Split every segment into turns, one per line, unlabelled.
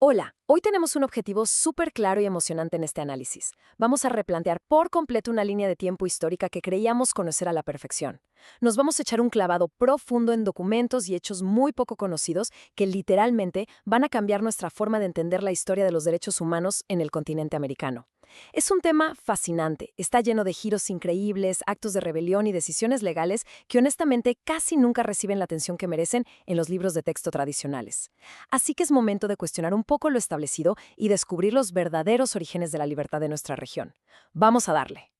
Hola, hoy tenemos un objetivo súper claro y emocionante en este análisis. Vamos a replantear por completo una línea de tiempo histórica que creíamos conocer a la perfección. Nos vamos a echar un clavado profundo en documentos y hechos muy poco conocidos que literalmente van a cambiar nuestra forma de entender la historia de los derechos humanos en el continente americano. Es un tema fascinante, está lleno de giros increíbles, actos de rebelión y decisiones legales que honestamente casi nunca reciben la atención que merecen en los libros de texto tradicionales. Así que es momento de cuestionar un poco lo establecido y descubrir los verdaderos orígenes de la libertad de nuestra región. Vamos a darle.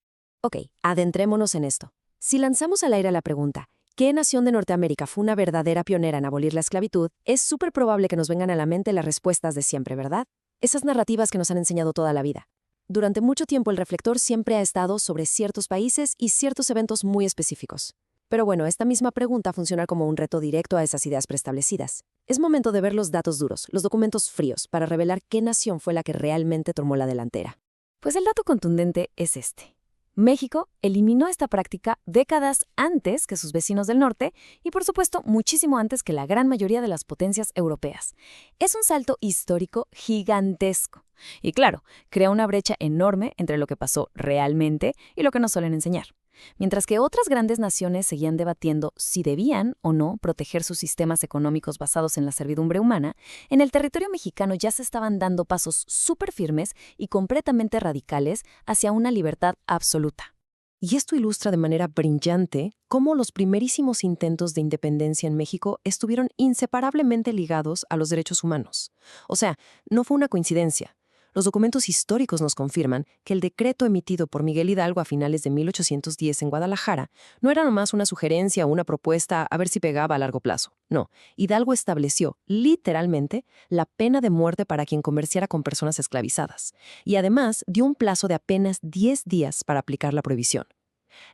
Ok, adentrémonos en esto. Si lanzamos al aire la pregunta, ¿qué nación de Norteamérica fue una verdadera pionera en abolir la esclavitud? Es súper probable que nos vengan a la mente las respuestas de siempre, ¿verdad? Esas narrativas que nos han enseñado toda la vida. Durante mucho tiempo el reflector siempre ha estado sobre ciertos países y ciertos eventos muy específicos. Pero bueno, esta misma pregunta funciona como un reto directo a esas ideas preestablecidas. Es momento de ver los datos duros, los documentos fríos, para revelar qué nación fue la que realmente tomó la delantera.
Pues el dato contundente es este. México eliminó esta práctica décadas antes que sus vecinos del norte y, por supuesto, muchísimo antes que la gran mayoría de las potencias europeas. Es un salto histórico gigantesco. Y claro, crea una brecha enorme entre lo que pasó realmente y lo que nos suelen enseñar. Mientras que otras grandes naciones seguían debatiendo si debían o no proteger sus sistemas económicos basados en la servidumbre humana, en el territorio mexicano ya se estaban dando pasos súper firmes y completamente radicales hacia una libertad absoluta.
Y esto ilustra de manera brillante cómo los primerísimos intentos de independencia en México estuvieron inseparablemente ligados a los derechos humanos. O sea, no fue una coincidencia. Los documentos históricos nos confirman que el decreto emitido por Miguel Hidalgo a finales de 1810 en Guadalajara no era nomás una sugerencia o una propuesta a ver si pegaba a largo plazo. No, Hidalgo estableció, literalmente, la pena de muerte para quien comerciara con personas esclavizadas. Y además dio un plazo de apenas 10 días para aplicar la prohibición.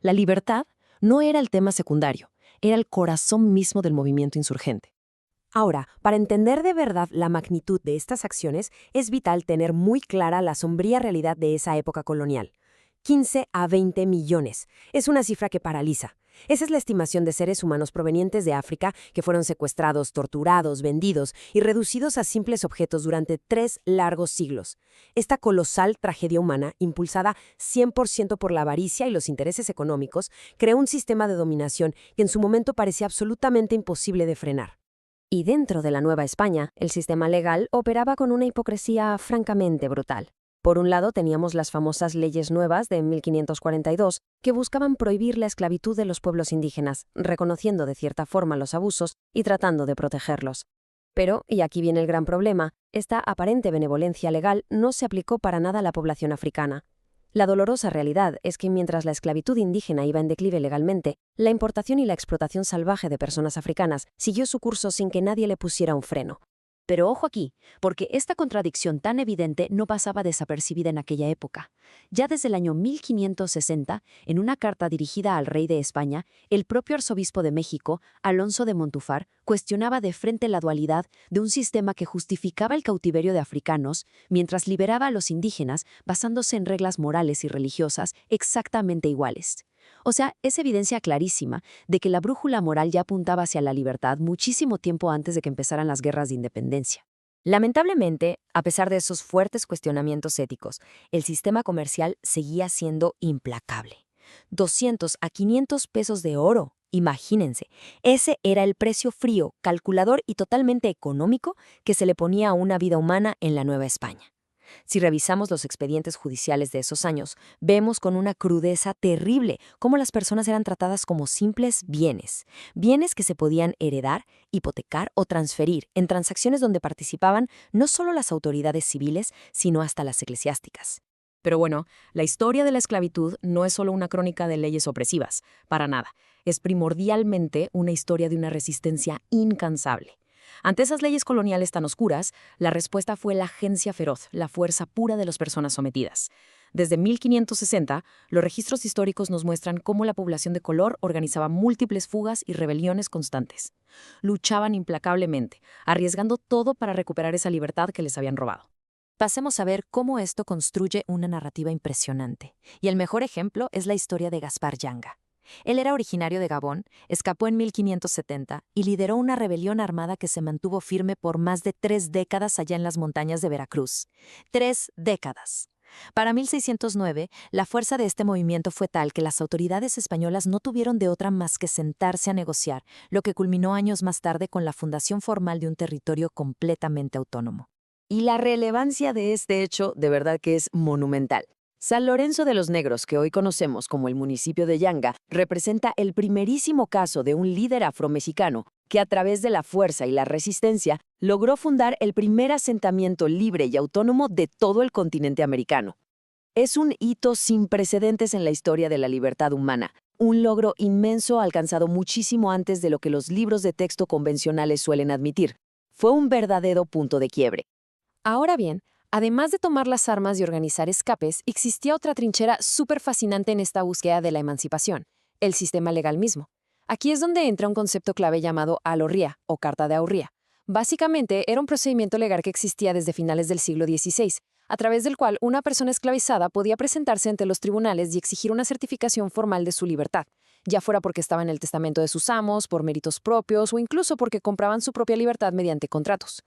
La libertad no era el tema secundario, era el corazón mismo del movimiento insurgente.
Ahora, para entender de verdad la magnitud de estas acciones, es vital tener muy clara la sombría realidad de esa época colonial. 15 a 20 millones. Es una cifra que paraliza. Esa es la estimación de seres humanos provenientes de África que fueron secuestrados, torturados, vendidos y reducidos a simples objetos durante 3 largos siglos. Esta colosal tragedia humana, impulsada 100% por la avaricia y los intereses económicos, creó un sistema de dominación que en su momento parecía absolutamente imposible de frenar. Y dentro de la Nueva España, el sistema legal operaba con una hipocresía francamente brutal. Por un lado, teníamos las famosas leyes nuevas de 1542, que buscaban prohibir la esclavitud de los pueblos indígenas, reconociendo de cierta forma los abusos y tratando de protegerlos. Pero, y aquí viene el gran problema, esta aparente benevolencia legal no se aplicó para nada a la población africana. La dolorosa realidad es que mientras la esclavitud indígena iba en declive legalmente, la importación y la explotación salvaje de personas africanas siguió su curso sin que nadie le pusiera un freno.
Pero ojo aquí, porque esta contradicción tan evidente no pasaba desapercibida en aquella época. Ya desde el año 1560, en una carta dirigida al rey de España, el propio arzobispo de México, Alonso de Montúfar, cuestionaba de frente la dualidad de un sistema que justificaba el cautiverio de africanos, mientras liberaba a los indígenas basándose en reglas morales y religiosas exactamente iguales. O sea, es evidencia clarísima de que la brújula moral ya apuntaba hacia la libertad muchísimo tiempo antes de que empezaran las guerras de independencia.
Lamentablemente, a pesar de esos fuertes cuestionamientos éticos, el sistema comercial seguía siendo implacable. 200 a 500 pesos de oro, imagínense. Ese era el precio frío, calculador y totalmente económico que se le ponía a una vida humana en la Nueva España. Si revisamos los expedientes judiciales de esos años, vemos con una crudeza terrible cómo las personas eran tratadas como simples bienes que se podían heredar, hipotecar o transferir en transacciones donde participaban no solo las autoridades civiles, sino hasta las eclesiásticas. Pero bueno, la historia de la esclavitud no es solo una crónica de leyes opresivas, para nada. Es primordialmente una historia de una resistencia incansable. Ante esas leyes coloniales tan oscuras, la respuesta fue la agencia feroz, la fuerza pura de las personas sometidas. Desde 1560, los registros históricos nos muestran cómo la población de color organizaba múltiples fugas y rebeliones constantes. Luchaban implacablemente, arriesgando todo para recuperar esa libertad que les habían robado. Pasemos a ver cómo esto construye una narrativa impresionante. Y el mejor ejemplo es la historia de Gaspar Yanga. Él era originario de Gabón, escapó en 1570 y lideró una rebelión armada que se mantuvo firme por más de 3 décadas allá en las montañas de Veracruz. 3 décadas. Para 1609, la fuerza de este movimiento fue tal que las autoridades españolas no tuvieron de otra más que sentarse a negociar, lo que culminó años más tarde con la fundación formal de un territorio completamente autónomo.
Y la relevancia de este hecho de verdad que es monumental. San Lorenzo de los Negros, que hoy conocemos como el municipio de Yanga, representa el primerísimo caso de un líder afromexicano que a través de la fuerza y la resistencia logró fundar el primer asentamiento libre y autónomo de todo el continente americano. Es un hito sin precedentes en la historia de la libertad humana, un logro inmenso alcanzado muchísimo antes de lo que los libros de texto convencionales suelen admitir. Fue un verdadero punto de quiebre.
Ahora bien, además de tomar las armas y organizar escapes, existía otra trinchera súper fascinante en esta búsqueda de la emancipación, el sistema legal mismo. Aquí es donde entra un concepto clave llamado alorría o Carta de Aurría. Básicamente, era un procedimiento legal que existía desde finales del siglo XVI, a través del cual una persona esclavizada podía presentarse ante los tribunales y exigir una certificación formal de su libertad, ya fuera porque estaba en el testamento de sus amos, por méritos propios o incluso porque compraban su propia libertad mediante contratos.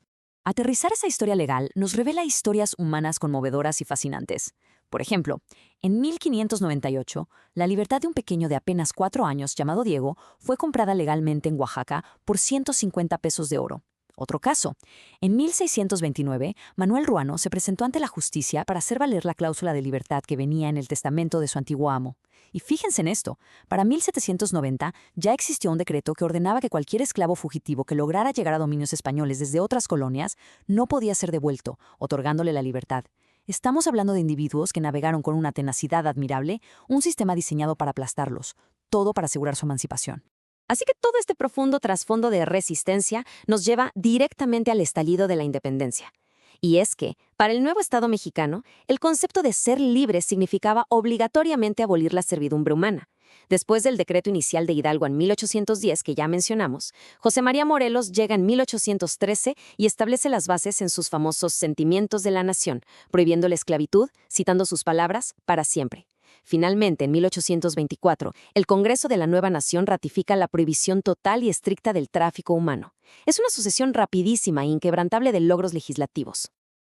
Aterrizar esa historia legal nos revela historias humanas conmovedoras y fascinantes. Por ejemplo, en 1598, la libertad de un pequeño de apenas 4 años llamado Diego fue comprada legalmente en Oaxaca por 150 pesos de oro. Otro caso. En 1629, Manuel Ruano se presentó ante la justicia para hacer valer la cláusula de libertad que venía en el testamento de su antiguo amo. Y fíjense en esto, para 1790 ya existió un decreto que ordenaba que cualquier esclavo fugitivo que lograra llegar a dominios españoles desde otras colonias no podía ser devuelto, otorgándole la libertad. Estamos hablando de individuos que navegaron con una tenacidad admirable, un sistema diseñado para aplastarlos, todo para asegurar su emancipación.
Así que todo este profundo trasfondo de resistencia nos lleva directamente al estallido de la independencia. Y es que, para el nuevo Estado mexicano, el concepto de ser libre significaba obligatoriamente abolir la servidumbre humana. Después del decreto inicial de Hidalgo en 1810, que ya mencionamos, José María Morelos llega en 1813 y establece las bases en sus famosos Sentimientos de la Nación, prohibiendo la esclavitud, citando sus palabras, para siempre. Finalmente, en 1824, el Congreso de la Nueva Nación ratifica la prohibición total y estricta del tráfico humano. Es una sucesión rapidísima e inquebrantable de logros legislativos.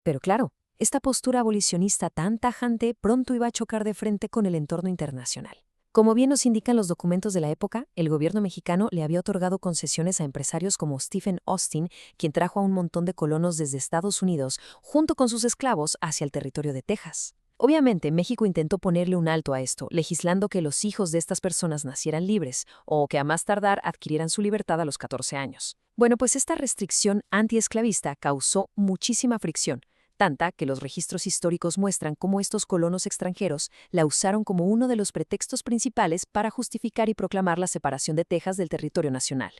Pero claro, esta postura abolicionista tan tajante pronto iba a chocar de frente con el entorno internacional. Como bien nos indican los documentos de la época, el gobierno mexicano le había otorgado concesiones a empresarios como Stephen Austin, quien trajo a un montón de colonos desde Estados Unidos, junto con sus esclavos, hacia el territorio de Texas. Obviamente, México intentó ponerle un alto a esto, legislando que los hijos de estas personas nacieran libres o que a más tardar adquirieran su libertad a los 14 años. Bueno, pues esta restricción antiesclavista causó muchísima fricción, tanta que los registros históricos muestran cómo estos colonos extranjeros la usaron como uno de los pretextos principales para justificar y proclamar la separación de Texas del territorio nacional.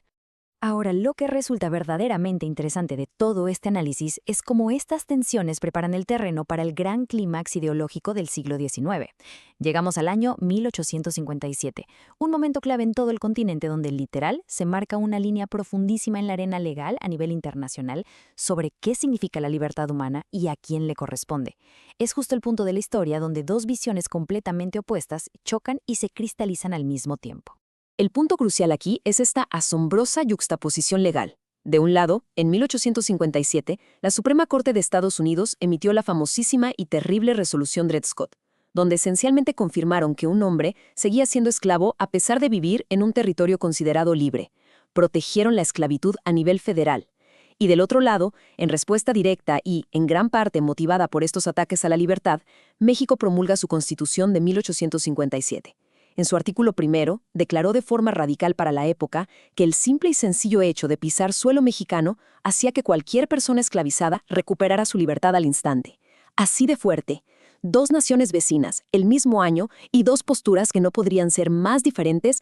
Ahora, lo que resulta verdaderamente interesante de todo este análisis es cómo estas tensiones preparan el terreno para el gran clímax ideológico del siglo XIX. Llegamos al año 1857, un momento clave en todo el continente donde literal se marca una línea profundísima en la arena legal a nivel internacional sobre qué significa la libertad humana y a quién le corresponde. Es justo el punto de la historia donde dos visiones completamente opuestas chocan y se cristalizan al mismo tiempo.
El punto crucial aquí es esta asombrosa yuxtaposición legal. De un lado, en 1857, la Suprema Corte de Estados Unidos emitió la famosísima y terrible resolución Dred Scott, donde esencialmente confirmaron que un hombre seguía siendo esclavo a pesar de vivir en un territorio considerado libre. Protegieron la esclavitud a nivel federal. Y del otro lado, en respuesta directa y, en gran parte motivada por estos ataques a la libertad, México promulga su Constitución de 1857. En su artículo primero, declaró de forma radical para la época que el simple y sencillo hecho de pisar suelo mexicano hacía que cualquier persona esclavizada recuperara su libertad al instante. Así de fuerte. Dos naciones vecinas, el mismo año, y dos posturas que no podrían ser más diferentes.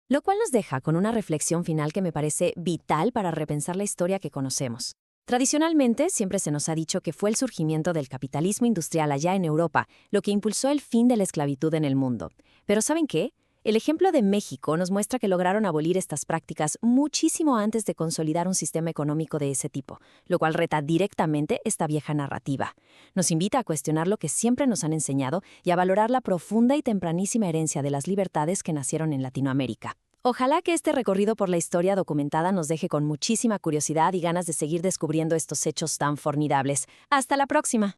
Lo cual nos deja con una reflexión final que me parece vital para repensar la historia que conocemos. Tradicionalmente, siempre se nos ha dicho que fue el surgimiento del capitalismo industrial allá en Europa lo que impulsó el fin de la esclavitud en el mundo. Pero ¿saben qué? El ejemplo de México nos muestra que lograron abolir estas prácticas muchísimo antes de consolidar un sistema económico de ese tipo, lo cual reta directamente esta vieja narrativa. Nos invita a cuestionar lo que siempre nos han enseñado y a valorar la profunda y tempranísima herencia de las libertades que nacieron en Latinoamérica. Ojalá que este recorrido por la historia documentada nos deje con muchísima curiosidad y ganas de seguir descubriendo estos hechos tan formidables. ¡Hasta la próxima!